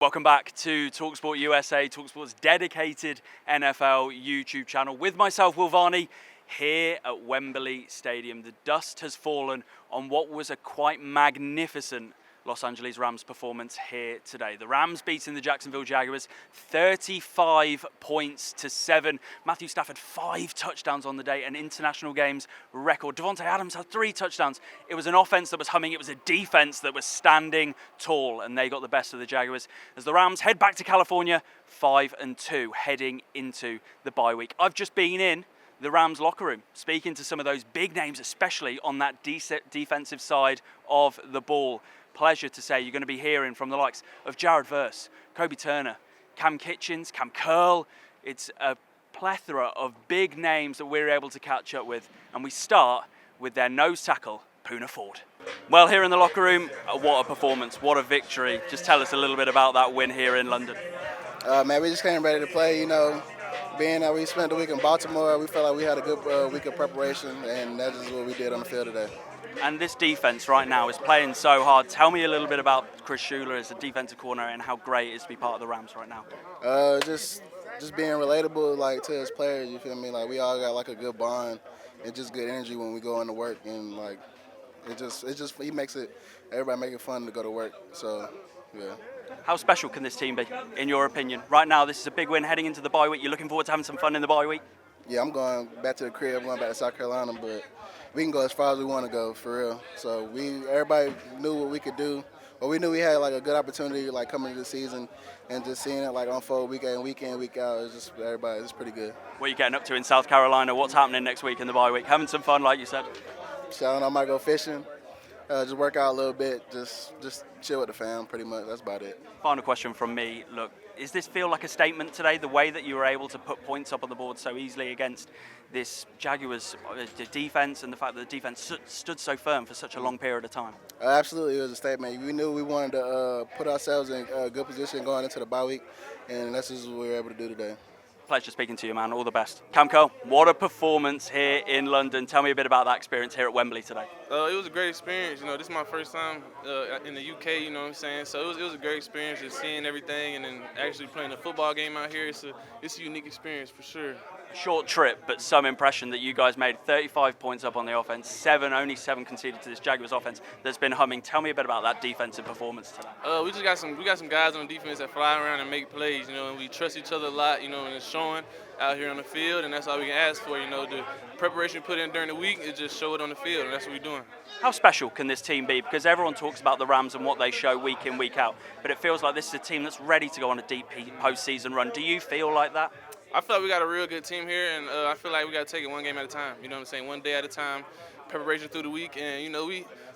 Welcome back to talkSPORT USA, talkSPORT's dedicated NFL YouTube channel with myself, Will Varney, here at Wembley Stadium. The dust has fallen on what was a quite magnificent Los Angeles Rams performance here today. The Rams beating the Jacksonville Jaguars 35 points to 7. Matthew Stafford 5 touchdowns on the day, an international games record. Devontae Adams had 3 touchdowns. It was an offense that was humming. It was a defense that was standing tall, and they got the best of the Jaguars as the Rams head back to California 5-2 heading into the bye week. I've just been in the Rams locker room, speaking to some of those big names, especially on that defensive side of the ball. Pleasure to say you're going to be hearing from the likes of Jared Verse, Kobe Turner, Cam Kitchens, Cam Curl. It's a plethora of big names that we're able to catch up with, and we start with their nose tackle, Poona Ford. Well, here in the locker room, what a performance, what a victory. Just tell us a little bit about that win here in London. Man, we just came ready to play, being that we spent the week in Baltimore, we felt like we had a good week of preparation, and that's just what we did on the field today. And this defense right now is playing so hard. Tell me a little bit about Chris Schuler as a defensive coordinator and how great it is to be part of the Rams right now. Just being relatable, to his players, you feel me? We all got, a good bond and just good energy when we go into work, and, he makes everybody make it fun to go to work, so, yeah. How special can this team be, in your opinion? Right now, this is a big win heading into the bye week. You're looking forward to having some fun in the bye week? Yeah, I'm going back to the crib. I'm going back to South Carolina, but we can go as far as we want to go, for real. So everybody knew what we could do. But we knew we had a good opportunity coming into the season, and just seeing it unfold week in, week out. It's just everybody. It's pretty good. What are you getting up to in South Carolina? What's happening next week in the bye week? Having some fun, like you said. So I might go fishing, just work out a little bit, just chill with the fam. Pretty much. That's about it. Final question from me. Look, does this feel like a statement today, the way that you were able to put points up on the board so easily against this Jaguars defense, and the fact that the defense stood so firm for such a long period of time? Absolutely, it was a statement. We knew we wanted to put ourselves in a good position going into the bye week, and that's just what we were able to do today. Pleasure speaking to you, man. All the best. Cam Curl, what a performance here in London. Tell me a bit about that experience here at Wembley today. It was a great experience. This is my first time in the UK, you know what I'm saying? So it was a great experience just seeing everything, and then actually playing a football game out here. It's a unique experience for sure. Short trip, but some impression that you guys made. 35 points up on the offense, only 7 conceded to this Jaguars offense that's been humming. Tell me a bit about that defensive performance today. We got some guys on defense that fly around and make plays, and we trust each other a lot, and it's showing out here on the field, and that's all we can ask for. The preparation we put in during the week, it just show it on the field, and that's what we're doing. How special can this team be? Because everyone talks about the Rams and what they show week in, week out, but it feels like this is a team that's ready to go on a deep postseason run. Do you feel like that? I feel like we got a real good team here, and I feel like we got to take it one game at a time. You know what I'm saying? One day at a time, preparation through the week, and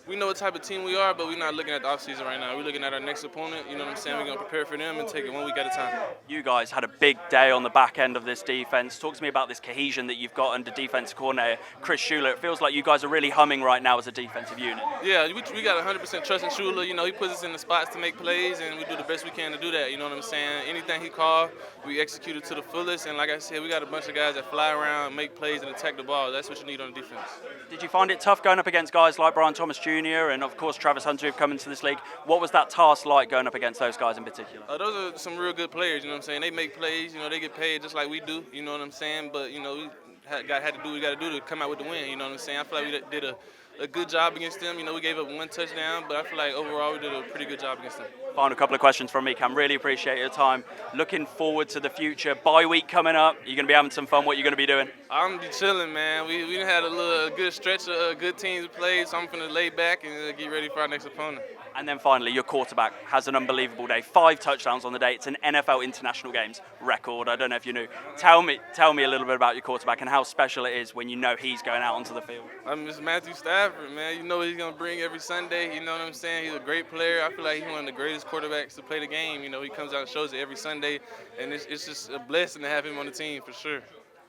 we know what type of team we are, but we're not looking at the offseason right now. We're looking at our next opponent. You know what I'm saying? We're going to prepare for them and take it one week at a time. You guys had a big day on the back end of this defense. Talk to me about this cohesion that you've got under defensive coordinator Chris Schuler. It feels like you guys are really humming right now as a defensive unit. Yeah, we got 100% trust in Schuler. He puts us in the spots to make plays, and we do the best we can to do that. You know what I'm saying? Anything he called, we execute it to the fullest. And like I said, we got a bunch of guys that fly around, make plays, and attack the ball. That's what you need on the defense. Did you find it tough going up against guys like Brian Thomas Jr. and, of course, Travis Hunter who've come into this league? What was that task like going up against those guys in particular? Those are some real good players, you know what I'm saying? They make plays, they get paid just like we do, you know what I'm saying? But, we had to do what we got to do to come out with the win, you know what I'm saying? I feel like we did a good job against them. We gave up 1 touchdown, but I feel like overall we did a pretty good job against them. Final couple of questions from me, Cam. Really appreciate your time. Looking forward to the future. Bye week coming up. You're going to be having some fun. What are you going to be doing? I'm going to be chilling, man. We had a good stretch of good teams to play, so I'm going to lay back and get ready for our next opponent. And then finally, your quarterback has an unbelievable day. 5 touchdowns on the day. It's an NFL International Games record. I don't know if you knew. Tell me a little bit about your quarterback and how special it is when you know he's going out onto the field. It's Matthew Stafford, man. You know what he's going to bring every Sunday. You know what I'm saying? He's a great player. I feel like he's one of the greatest quarterbacks to play the game. He comes out and shows it every Sunday, and it's just a blessing to have him on the team for sure.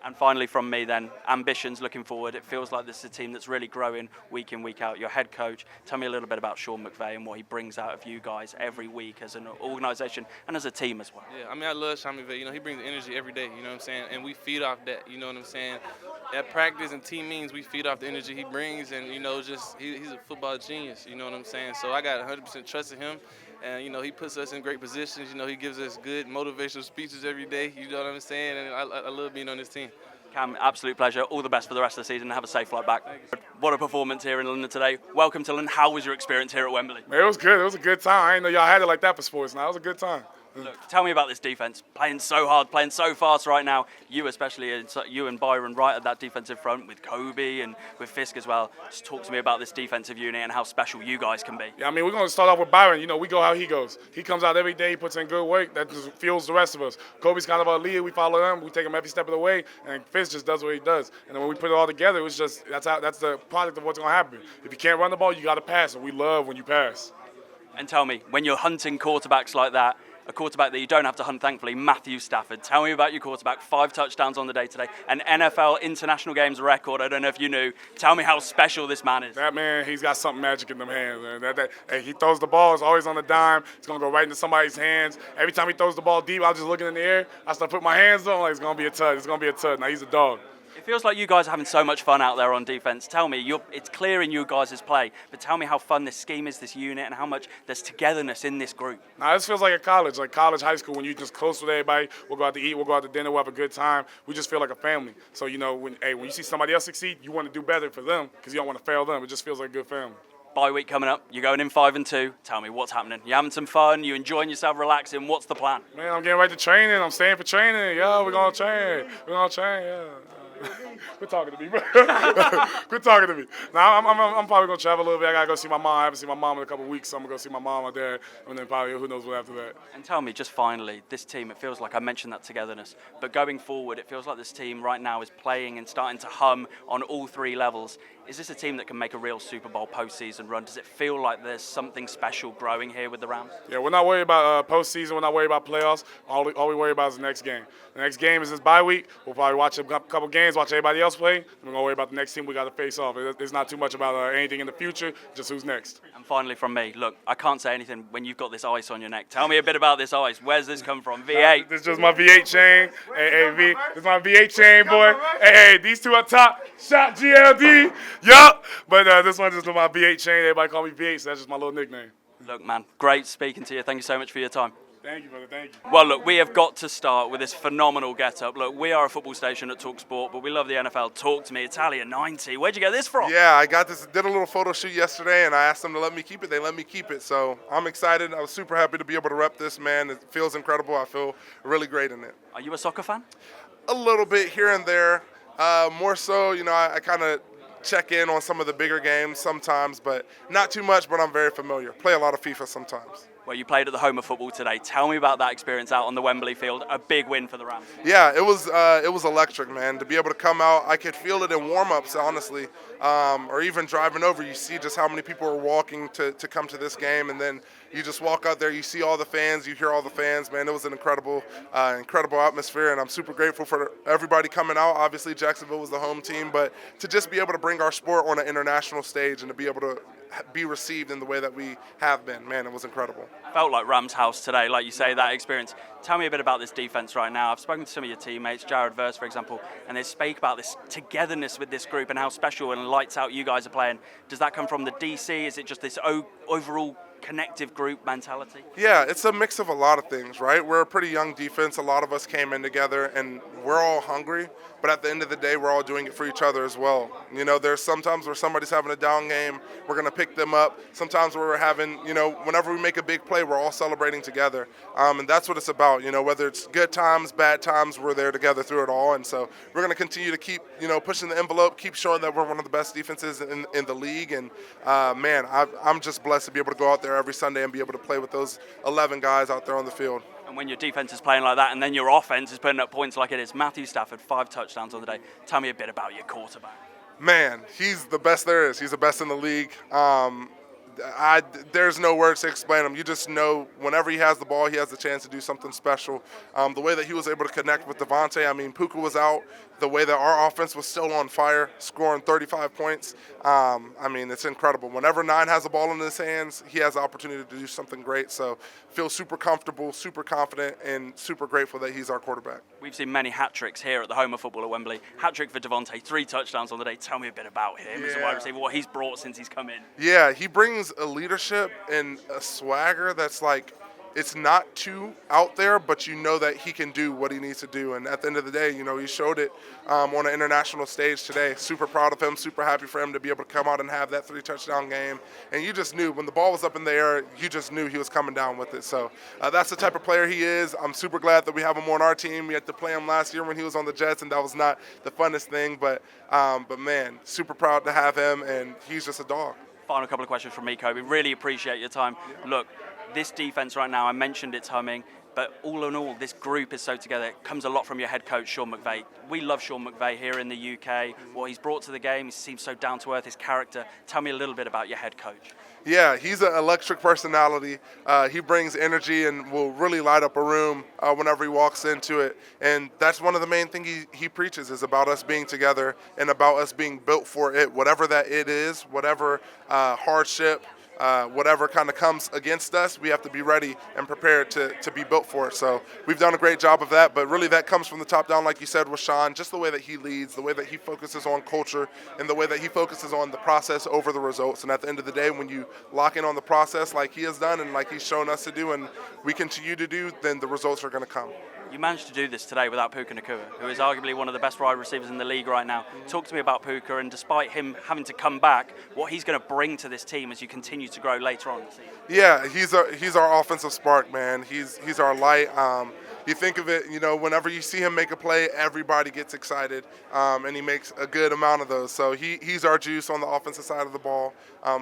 And finally from me then, ambitions looking forward. It feels like this is a team that's really growing week in, week out. Your head coach, tell me a little bit about Sean McVay and what he brings out of you guys every week as an organisation and as a team as well. Yeah, I love Sean McVay. He brings energy every day, you know what I'm saying? And we feed off that, you know what I'm saying? At practice and team meetings, we feed off the energy he brings, and, he's a football genius, you know what I'm saying? So I got 100% trust in him. And, he puts us in great positions. He gives us good motivational speeches every day. You know what I'm saying? And I love being on this team. Cam, absolute pleasure. All the best for the rest of the season and have a safe flight back. What a performance here in London today. Welcome to London. How was your experience here at Wembley? Man, it was good. It was a good time. I didn't know y'all had it like that for sports. Now it was a good time. Look, tell me about this defense. Playing so hard, playing so fast right now. You especially, you and Byron right at that defensive front with Kobe and with Fisk as well. Just talk to me about this defensive unit and how special you guys can be. Yeah, I mean, we're going to start off with Byron. We go how he goes. He comes out every day. He puts in good work. That just fuels the rest of us. Kobe's kind of our leader. We follow him. We take him every step of the way. And Fisk just does what he does. And then when we put it all together, it was just that's the product of what's going to happen. If you can't run the ball, you got to pass. And we love when you pass. And tell me, when you're hunting quarterbacks like that, a quarterback that you don't have to hunt, thankfully, Matthew Stafford. Tell me about your quarterback. 5 touchdowns on the day today. An NFL international games record. I don't know if you knew. Tell me how special this man is. That man, he's got something magic in them hands. Man. Hey, he throws the ball. It's always on the dime. It's going to go right into somebody's hands. Every time he throws the ball deep, I'm just looking in the air. I start putting my hands on. Like, it's going to be a touch. It's going to be a touch. Now, he's a dog. It feels like you guys are having so much fun out there on defense. Tell me, it's clear in you guys' play, but tell me how fun this scheme is, this unit, and how much there's togetherness in this group. Now, this feels like a college, high school, when you're just close with everybody. We'll go out to eat, we'll go out to dinner, we'll have a good time. We just feel like a family. So, when you see somebody else succeed, you want to do better for them because you don't want to fail them. It just feels like a good family. Bye week coming up. You're going in 5-2. Tell me what's happening. You having some fun? You enjoying yourself, relaxing? What's the plan? Man, I'm getting right to training. I'm staying for training. Yeah, we're going to train. Yeah. Quit talking to me, bro. Quit talking to me. Now, I'm probably going to travel a little bit. I got to go see my mom. I haven't seen my mom in a couple of weeks, so I'm going to go see my mom or dad, and then probably who knows what after that. And tell me, just finally, this team, it feels like I mentioned that togetherness, but going forward, it feels like this team right now is playing and starting to hum on all 3 levels. Is this a team that can make a real Super Bowl postseason run? Does it feel like there's something special growing here with the Rams? Yeah, we're not worried about postseason. We're not worried about playoffs. All we worry about is the next game. The next game is this bye week. We'll probably watch a couple games, watch everybody else play. And we're going to worry about the next team we got to face off. It's not too much about anything in the future, just who's next. And finally from me, look, I can't say anything when you've got this ice on your neck. Tell me a bit about this ice. Where's this come from? V8? This is just my V8 chain. This is my V8 chain, boy. Hey, these two up top. Shot GLD. Yup. But this one just my V8 chain. Everybody call me V8, so that's just my little nickname. Look, man, great speaking to you. Thank you so much for your time. Thank you, brother. Thank you. Well, look, we have got to start with this phenomenal get-up. Look, we are a football station at talkSPORT, but we love the NFL. Talk to me, Italia 90. Where'd you get this from? Yeah, I got this, did a little photo shoot yesterday, and I asked them to let me keep it. They let me keep it, so I'm excited. I was super happy to be able to rep this, man. It feels incredible. I feel really great in it. Are you a soccer fan? A little bit here and there. More so, I kind of check in on some of the bigger games sometimes, but not too much, but I'm very familiar. Play a lot of FIFA sometimes. Well, you played at the home of football today. Tell me about that experience out on the Wembley field. A big win for the Rams. Yeah, it was electric, man. To be able to come out, I could feel it in warm-ups, honestly, or even driving over. You see just how many people are walking to come to this game, and then you just walk out there, you see all the fans, you hear all the fans, man. It was an incredible atmosphere, and I'm super grateful for everybody coming out. Obviously, Jacksonville was the home team, but to just be able to bring our sport on an international stage and to be able to be received in the way that we have been, man, it was incredible. Felt like Rams house today, like you say, that experience. Tell me a bit about this defense right now. I've spoken to some of your teammates, Jared Verse, for example, and they speak about this togetherness with this group and how special and lights out you guys are playing. Does that come from the DC? Is it just this overall connective group mentality? Yeah, it's a mix of a lot of things, right? We're a pretty young defense. A lot of us came in together, and we're all hungry, but at the end of the day, we're all doing it for each other as well. There's sometimes where somebody's having a down game, we're going to pick them up. Sometimes where we're having, whenever we make a big play, we're all celebrating together. And that's what it's about, whether it's good times, bad times, we're there together through it all. And so we're going to continue to keep, pushing the envelope, keep showing that we're one of the best defenses in the league. And, man, I'm just blessed to be able to go out there every Sunday and be able to play with those 11 guys out there on the field. And when your defense is playing like that and then your offense is putting up points like it is, Matthew Stafford, 5 touchdowns on the day. Tell me a bit about your quarterback. Man, he's the best there is. He's the best in the league. There's no words to explain him. You just know whenever he has the ball, he has the chance to do something special. The way that he was able to connect with Devontae, Puka was out. The way that our offense was still on fire, scoring 35 points. It's incredible. Whenever 9 has the ball in his hands, he has the opportunity to do something great. So feel super comfortable, super confident, and super grateful that he's our quarterback. We've seen many hat tricks here at the home of football at Wembley. Hat trick for Devontae, 3 touchdowns on the day. Tell me a bit about him as a wide receiver, what he's brought since he's come in. Yeah, he brings brings a leadership and a swagger that's like, it's not too out there, but you know that he can do what he needs to do. And at the end of the day, you know, he showed it on an international stage today. Super proud of him, super happy for him to be able to come out and have that 3-touchdown game. And you just knew when the ball was up in the air, you just knew he was coming down with it. So that's the type of player he is. I'm super glad that we have him on our team. We had to play him last year when he was on the Jets, and that was not the funnest thing. But man, super proud to have him, and he's just a dog. Final couple of questions from me, Kobe. Really appreciate your time. Look, this defense right now, I mentioned it's humming, but all in all, this group is so together. It comes a lot from your head coach, Sean McVay. We love Sean McVay here in the UK. What he's brought to the game, he seems so down to earth, his character. Tell me a little bit about your head coach. Yeah, he's an electric personality. He brings energy and will really light up a room whenever he walks into it. And that's one of the main things he preaches, is about us being together and about us being built for it, whatever that it is, whatever hardship, whatever kind of comes against us, we have to be ready and prepared to be built for it. So we've done a great job of that, but really that comes from the top down, like you said with Sean, just the way that he leads, the way that he focuses on culture, and the way that he focuses on the process over the results. And at the end of the day, when you lock in on the process like he has done and like he's shown us to do and we continue to do, then the results are going to come. You managed to do this today without Puka Nacua, who is arguably one of the best wide receivers in the league right now. Talk to me about Puka, and despite him having to come back, what he's going to bring to this team as you continue to grow later on in the season. Yeah, he's our offensive spark, man. He's our light. You think of it, you know, whenever you see him make a play, everybody gets excited, and he makes a good amount of those. So he's our juice on the offensive side of the ball.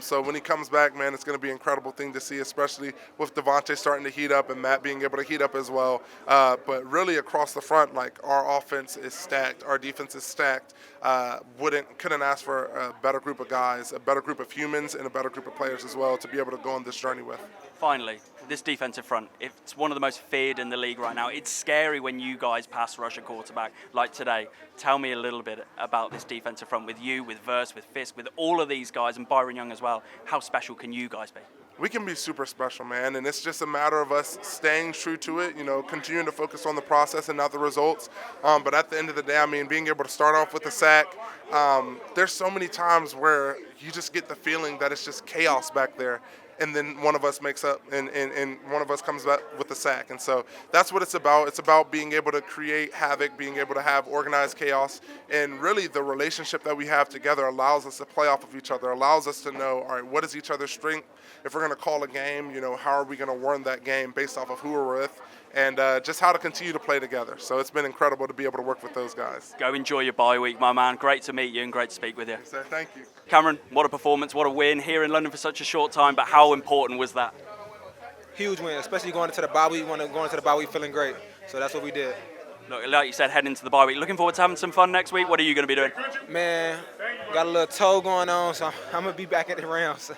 So when he comes back, man, it's going to be an incredible thing to see, especially with Devontae starting to heat up and Matt being able to heat up as well. But really across the front, like, our offense is stacked, our defense is stacked. Couldn't ask for a better group of guys, a better group of humans, and a better group of players as well to be able to go on this journey with. Finally, this defensive front, it's one of the most feared in the league right now. It's scary when you guys pass rush a quarterback like today. Tell me a little bit about this defensive front with you, with Verse, with Fisk, with all of these guys, and Byron Young as well. How special can you guys be? We can be super special, man, and it's just a matter of us staying true to it, you know, continuing to focus on the process and not the results. But at the end of the day, I mean, being able to start off with a sack, there's so many times where you just get the feeling that it's just chaos back there. And then one of us makes up, and one of us comes back with a sack. And so that's what it's about. It's about being able to create havoc, being able to have organized chaos. And really the relationship that we have together allows us to play off of each other, allows us to know, all right, what is each other's strength? If we're going to call a game, you know, how are we going to win that game based off of who we're with? And just how to continue to play together. So it's been incredible to be able to work with those guys. Go enjoy your bye week, my man. Great to meet you and great to speak with you. Yes, sir. Thank you. Cameron, what a performance, what a win here in London for such a short time, but how important was that? Huge win, especially going into the bye week. Going into the bye week feeling great. So that's what we did. Look, like you said, heading into the bye week. Looking forward to having some fun next week. What are you going to be doing? Man, got a little toe going on, so I'm going to be back at the Rams.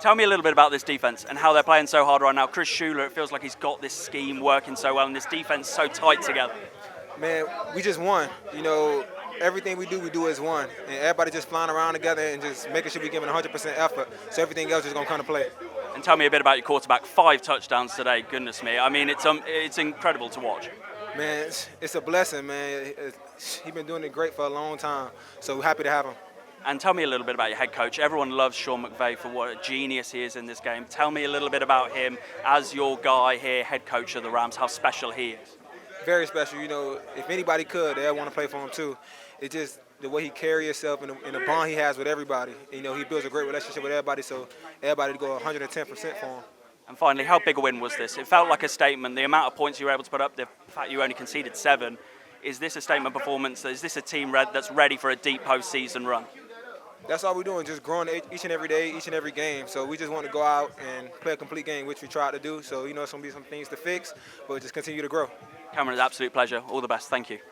Tell me a little bit about this defense and how they're playing so hard right now. Chris Schuler, it feels like he's got this scheme working so well and this defense so tight together. Man, we just won. You know, everything we do as one. And everybody just flying around together and just making sure we're giving 100% effort. So everything else is going to come to play. And tell me a bit about your quarterback. 5 touchdowns today, goodness me. I mean, it's incredible to watch. Man, it's a blessing, man. He's been doing it great for a long time. So we're happy to have him. And tell me a little bit about your head coach. Everyone loves Sean McVay for what a genius he is in this game. Tell me a little bit about him as your guy here, head coach of the Rams, how special he is. Very special. You know, if anybody could, they'd want to play for him too. It's just the way he carries himself and the bond he has with everybody. You know, he builds a great relationship with everybody, so everybody to go 110% for him. And finally, how big a win was this? It felt like a statement. The amount of points you were able to put up, the fact you only conceded 7. Is this a statement performance? Is this a team that's ready for a deep postseason run? That's all we're doing, just growing each and every day, each and every game. So we just want to go out and play a complete game, which we tried to do. So, you know, it's going to be some things to fix, but just continue to grow. Cameron, it's an absolute pleasure. All the best. Thank you.